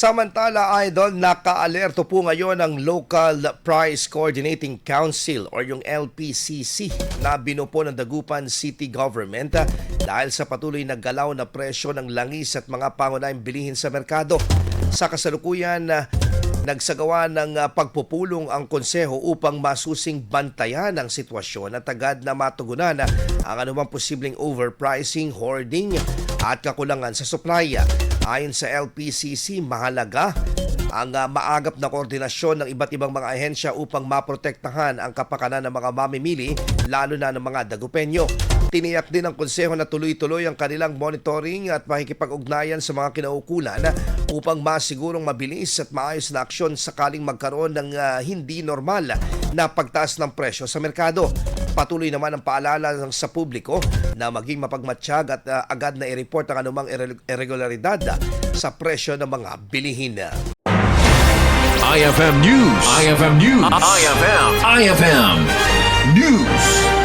Samantala, Idol, naka-alerto po ngayon ang Local Price Coordinating Council o yung Lpcc na binuo ng Dagupan City Government dahil sa patuloy na galaw na presyo ng langis at mga pangunahing bilihin sa merkado. Sa kasalukuyan, nagsagawa ng pagpupulong ang konseho upang masusing bantayan ang sitwasyon at agad na matugunan ang anumang posibleng overpricing, hoarding at kakulangan sa supply. Ayon sa Lpcc, mahalaga ang maagap na koordinasyon ng iba't ibang mga ahensya upang maprotektahan ang kapakanan ng mga mamimili, lalo na ng mga Dagupenyo. Tiniyak din ng konseho na tuloy-tuloy ang kanilang monitoring at makikipag-ugnayan sa mga kinaukulan upang masigurong mabilis at maayos na aksyon sakaling magkaroon ng hindi normal na pagtaas ng presyo sa merkado. Patuloy naman ang paalala sa publiko na maging mapagmatsyag at agad na i-report ang anumang irregularidad sa presyo ng mga bilihin. IFM News. IFM News. IFM News.